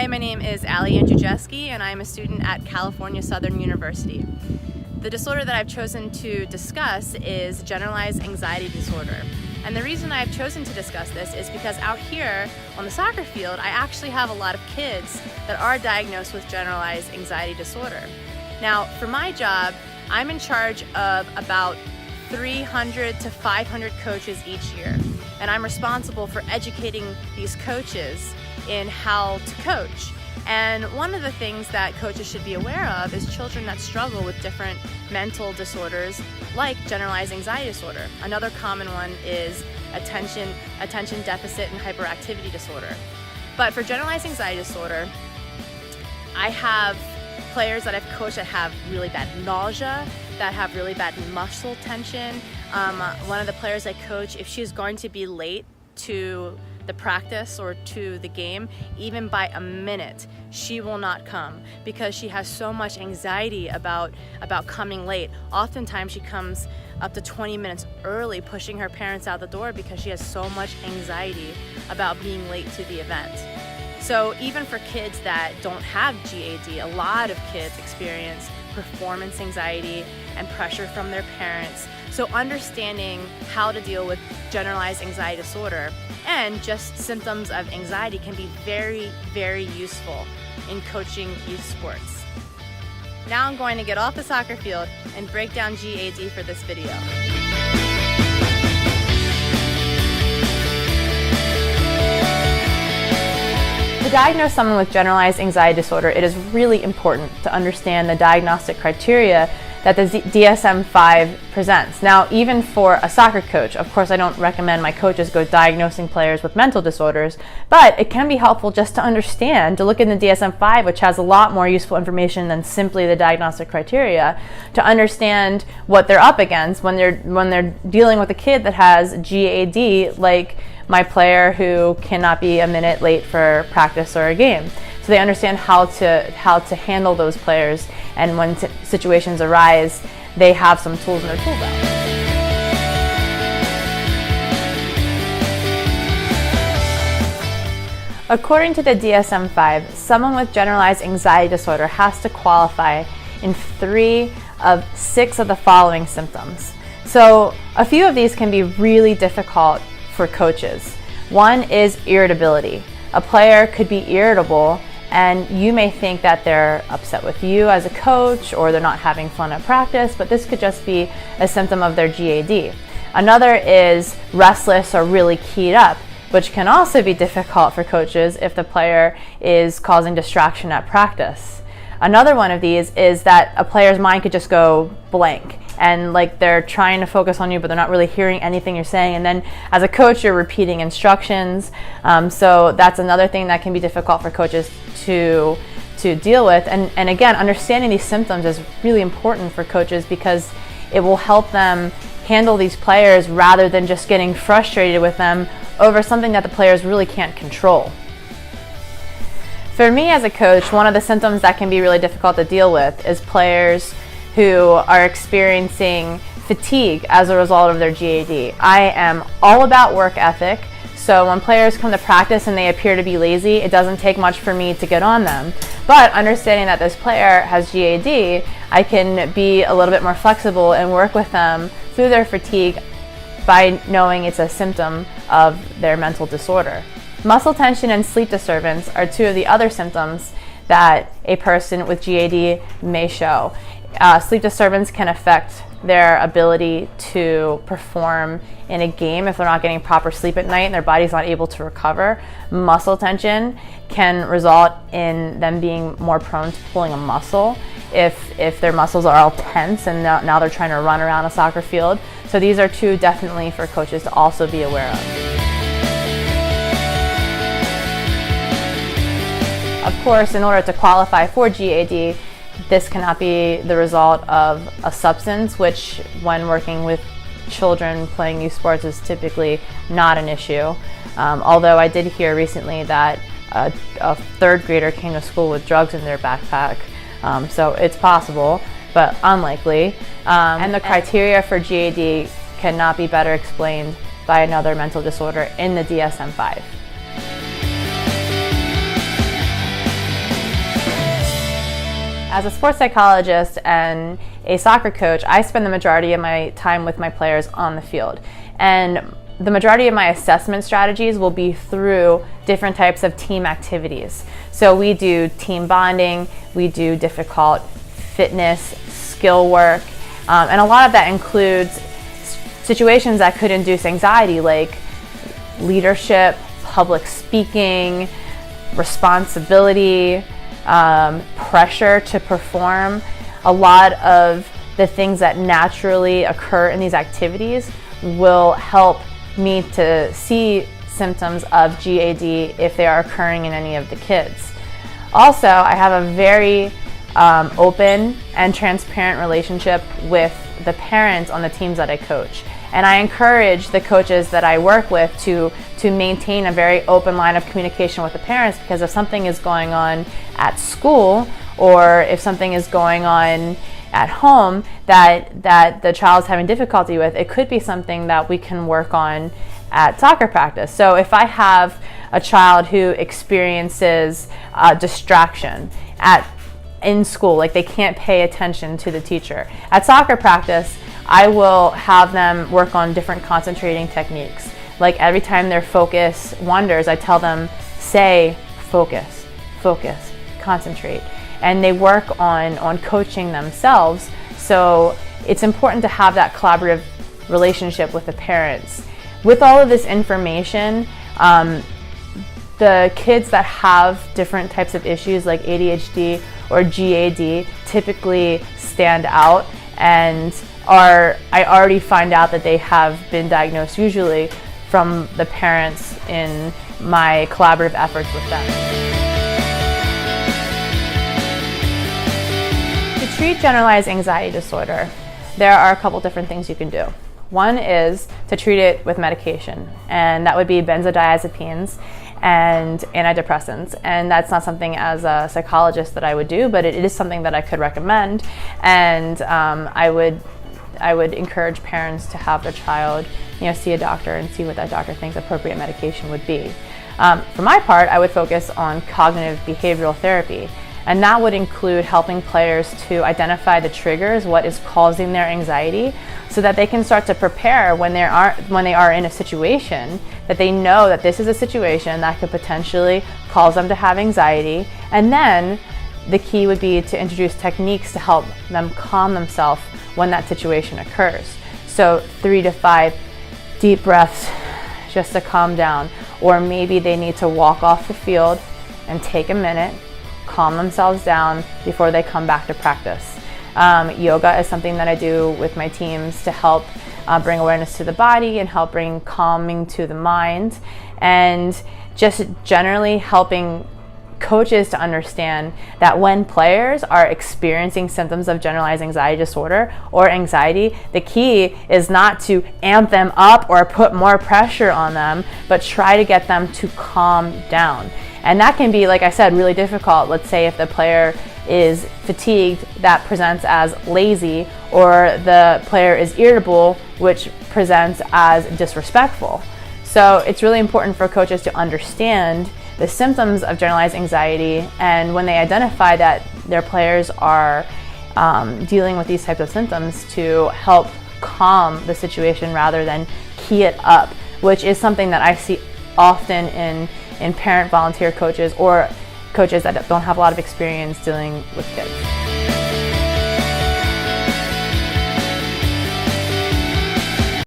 Hi, my name is Allie Andrzejewski, and I'm a student at California Southern University. The disorder that I've chosen to discuss is Generalized Anxiety Disorder. And the reason I've chosen to discuss this is because out here on the soccer field, I actually have a lot of kids that are diagnosed with Generalized Anxiety Disorder. Now, for my job, I'm in charge of about 300 to 500 coaches each year. And I'm responsible for educating these coaches in how to coach. And one of the things that coaches should be aware of is children that struggle with different mental disorders like generalized anxiety disorder. Another common one is attention deficit and hyperactivity disorder. But for generalized anxiety disorder, I have players that I've coached that have really bad nausea, that have really bad muscle tension. One of the players I coach, if she's going to be late to the practice or to the game, even by a minute, she will not come because she has so much anxiety about coming late. Oftentimes she comes up to 20 minutes early, pushing her parents out the door because she has so much anxiety about being late to the event. So even for kids that don't have GAD, a lot of kids experience performance anxiety and pressure from their parents. So understanding how to deal with generalized anxiety disorder and just symptoms of anxiety can be very, very useful in coaching youth sports. Now I'm going to get off the soccer field and break down GAD for this video. To diagnose someone with generalized anxiety disorder, it is really important to understand the diagnostic criteria that the DSM-5 presents. Now, even for a soccer coach, of course I don't recommend my coaches go diagnosing players with mental disorders, but it can be helpful just to understand, to look in the DSM-5, which has a lot more useful information than simply the diagnostic criteria, to understand what they're up against when they're dealing with a kid that has GAD, like my player who cannot be a minute late for practice or a game. So they understand how to handle those players, and when situations arise, they have some tools in their tool belt. According to the DSM-5, someone with generalized anxiety disorder has to qualify in 3 of 6 of the following symptoms. So a few of these can be really difficult for coaches. One is irritability. A player could be irritable and you may think that they're upset with you as a coach or they're not having fun at practice, but this could just be a symptom of their GAD. Another is restless or really keyed up, which can also be difficult for coaches if the player is causing distraction at practice. Another one of these is that a player's mind could just go blank and like they're trying to focus on you but they're not really hearing anything you're saying, and then as a coach you're repeating instructions. So that's another thing that can be difficult for coaches to deal with, and again, understanding these symptoms is really important for coaches because it will help them handle these players rather than just getting frustrated with them over something that the players really can't control. For me as a coach, one of the symptoms that can be really difficult to deal with is players who are experiencing fatigue as a result of their GAD. I am all about work ethic, so when players come to practice and they appear to be lazy, it doesn't take much for me to get on them. But understanding that this player has GAD, I can be a little bit more flexible and work with them through their fatigue by knowing it's a symptom of their mental disorder. Muscle tension and sleep disturbance are 2 of the other symptoms that a person with GAD may show. Sleep disturbance can affect their ability to perform in a game if they're not getting proper sleep at night and their body's not able to recover. Muscle tension can result in them being more prone to pulling a muscle if their muscles are all tense and now they're trying to run around a soccer field. So these are 2 definitely for coaches to also be aware of. Of course, in order to qualify for GAD, this cannot be the result of a substance, which when working with children playing youth sports is typically not an issue. Although I did hear recently that a 3rd grader came to school with drugs in their backpack. So it's possible, but unlikely. And the criteria for GAD cannot be better explained by another mental disorder in the DSM-5. As a sports psychologist and a soccer coach, I spend the majority of my time with my players on the field. And the majority of my assessment strategies will be through different types of team activities. So we do team bonding, we do difficult fitness, skill work, and a lot of that includes situations that could induce anxiety, like leadership, public speaking, responsibility, pressure to perform. A lot of the things that naturally occur in these activities will help me to see symptoms of GAD if they are occurring in any of the kids. Also, I have a very open and transparent relationship with the parents on the teams that I coach. And I encourage the coaches that I work with to maintain a very open line of communication with the parents, because if something is going on at school or if something is going on at home that the child's having difficulty with, it could be something that we can work on at soccer practice. So if I have a child who experiences distraction in school, like they can't pay attention to the teacher, at soccer practice, I will have them work on different concentrating techniques. Like every time their focus wanders, I tell them, say, focus, focus, concentrate. And they work on coaching themselves. So it's important to have that collaborative relationship with the parents. With all of this information, the kids that have different types of issues like ADHD or GAD typically stand out, and I already find out that they have been diagnosed usually from the parents in my collaborative efforts with them. To treat generalized anxiety disorder, there are a couple different things you can do. One is to treat it with medication, and that would be benzodiazepines and antidepressants. And that's not something as a psychologist that I would do, but it is something that I could recommend. And I would encourage parents to have their child, see a doctor and see what that doctor thinks appropriate medication would be. For my part, I would focus on cognitive behavioral therapy. And that would include helping players to identify the triggers, what is causing their anxiety, so that they can start to prepare when they are in a situation that they know that this is a situation that could potentially cause them to have anxiety. And then the key would be to introduce techniques to help them calm themselves when that situation occurs. So 3 to 5 deep breaths just to calm down, or maybe they need to walk off the field and take a minute, calm themselves down before they come back to practice. Yoga is something that I do with my teams to help bring awareness to the body and help bring calming to the mind, and just generally helping coaches to understand that when players are experiencing symptoms of generalized anxiety disorder or anxiety, the key is not to amp them up or put more pressure on them, but try to get them to calm down. And that can be, like I said, really difficult. Let's say if the player is fatigued, that presents as lazy, or the player is irritable, which presents as disrespectful. So it's really important for coaches to understand the symptoms of generalized anxiety, and when they identify that their players are dealing with these types of symptoms, to help calm the situation rather than key it up, which is something that I see often in parent volunteer coaches or coaches that don't have a lot of experience dealing with kids.